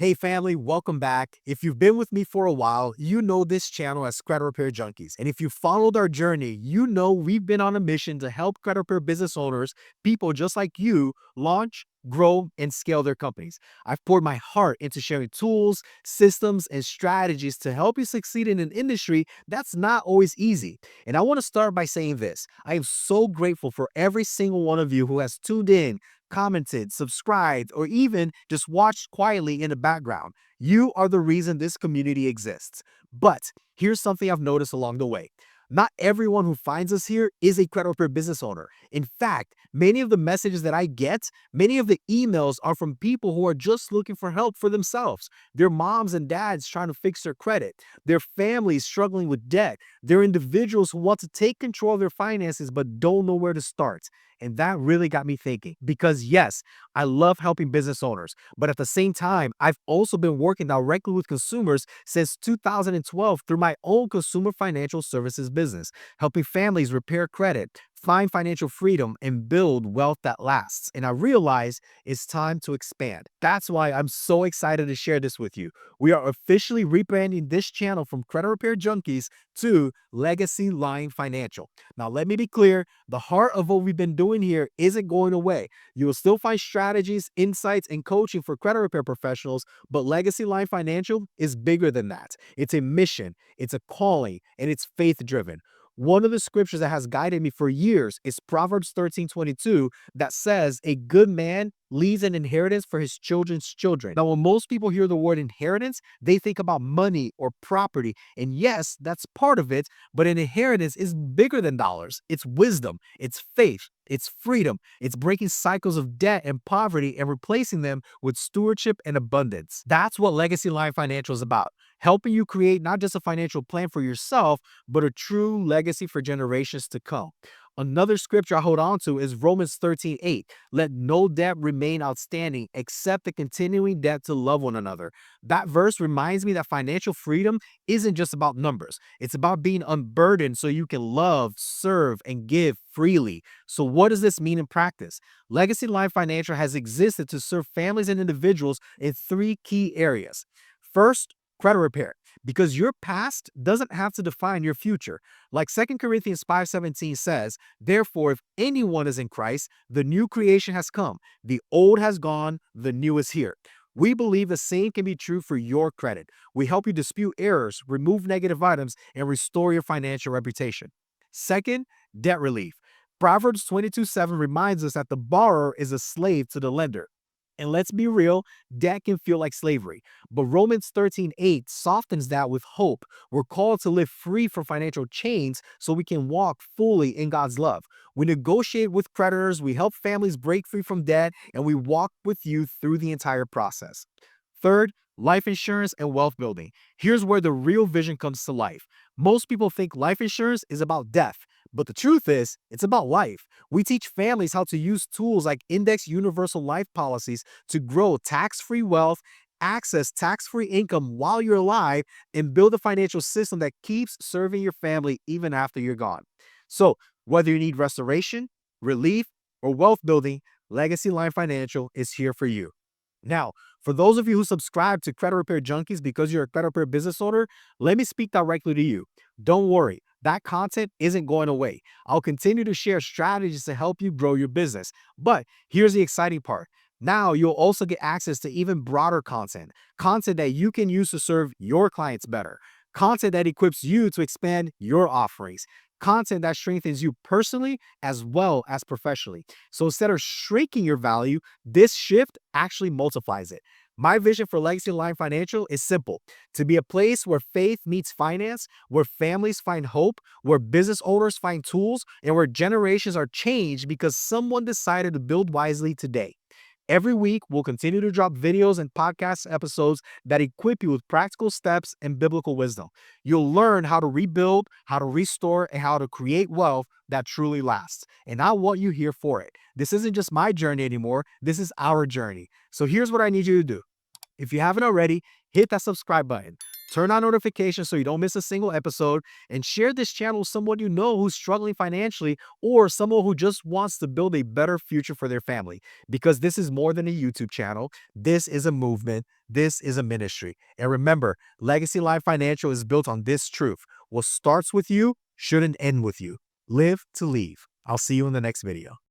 Hey family, welcome back. If you've been with me for a while, you know this channel as Credit Repair Junkies. And if you followed our journey, you know we've been on a mission to help credit repair business owners, people just like you, launch, grow, and scale their companies. I've poured my heart into sharing tools, systems, and strategies to help you succeed in an industry that's not always easy. And I want to start by saying this. I am so grateful for every single one of you who has tuned in, commented, subscribed, or even just watched quietly in the background. You are the reason this community exists. But here's something I've noticed along the way. Not everyone who finds us here is a credit repair business owner. In fact, many of the messages that I get, many of the emails are from people who are just looking for help for themselves. Their moms and dads trying to fix their credit, their families struggling with debt, they're individuals who want to take control of their finances but don't know where to start. And that really got me thinking because yes, I love helping business owners, but at the same time, I've also been working directly with consumers since 2012 through my own consumer financial services business, helping families repair credit, find financial freedom, and build wealth that lasts. And I realize it's time to expand. That's why I'm so excited to share this with you. We are officially rebranding this channel from Credit Repair Junkies to Legacy Line Financial. Now, let me be clear, the heart of what we've been doing here isn't going away. You will still find strategies, insights, and coaching for credit repair professionals, but Legacy Line Financial is bigger than that. It's a mission, it's a calling, and it's faith-driven. One of the scriptures that has guided me for years is Proverbs 13:22 that says, "A good man leaves an inheritance for his children's children." Now, when most people hear the word inheritance, they think about money or property. And yes, that's part of it, but an inheritance is bigger than dollars. It's wisdom, it's faith, it's freedom, it's breaking cycles of debt and poverty and replacing them with stewardship and abundance. That's what Legacy Line Financial is about, helping you create not just a financial plan for yourself, but a true legacy for generations to come. Another scripture I hold on to is Romans 13:8. Let no debt remain outstanding except the continuing debt to love one another. That verse reminds me that financial freedom isn't just about numbers. It's about being unburdened so you can love, serve, and give freely. So what does this mean in practice? Legacy Line Financial has existed to serve families and individuals in three key areas. First, credit repair, because your past doesn't have to define your future. Like 2 Corinthians 5:17 says, therefore, if anyone is in Christ, the new creation has come. The old has gone, the new is here. We believe the same can be true for your credit. We help you dispute errors, remove negative items, and restore your financial reputation. Second, debt relief. Proverbs 22:7 reminds us that the borrower is a slave to the lender. And let's be real, debt can feel like slavery. But Romans 13:8 softens that with hope. We're called to live free from financial chains so we can walk fully in God's love. We negotiate with creditors, we help families break free from debt, and we walk with you through the entire process. Third, life insurance and wealth building. Here's where the real vision comes to life. Most people think life insurance is about death, but the truth is, it's about life. We teach families how to use tools like index universal life policies to grow tax-free wealth, access tax-free income while you're alive, and build a financial system that keeps serving your family even after you're gone. So, whether you need restoration, relief, or wealth building, Legacy Line Financial is here for you. Now, for those of you who subscribe to Credit Repair Junkies because you're a credit repair business owner, let me speak directly to you. Don't worry, that content isn't going away. I'll continue to share strategies to help you grow your business. But here's the exciting part. Now you'll also get access to even broader content that you can use to serve your clients better, content that equips you to expand your offerings, content that strengthens you personally as well as professionally. So instead of shrinking your value, this shift actually multiplies it. My vision for Legacy Line Financial is simple: to be a place where faith meets finance, where families find hope, where business owners find tools, and where generations are changed because someone decided to build wisely today. Every week, we'll continue to drop videos and podcast episodes that equip you with practical steps and biblical wisdom. You'll learn how to rebuild, how to restore, and how to create wealth that truly lasts. And I want you here for it. This isn't just my journey anymore. This is our journey. So here's what I need you to do. If you haven't already, hit that subscribe button. turn on notifications so you don't miss a single episode, and share this channel with someone you know who's struggling financially or someone who just wants to build a better future for their family. Because this is more than a YouTube channel. This is a movement. This is a ministry. And remember, Legacy Life Financial is built on this truth. What starts with you shouldn't end with you. Live to leave. I'll see you in the next video.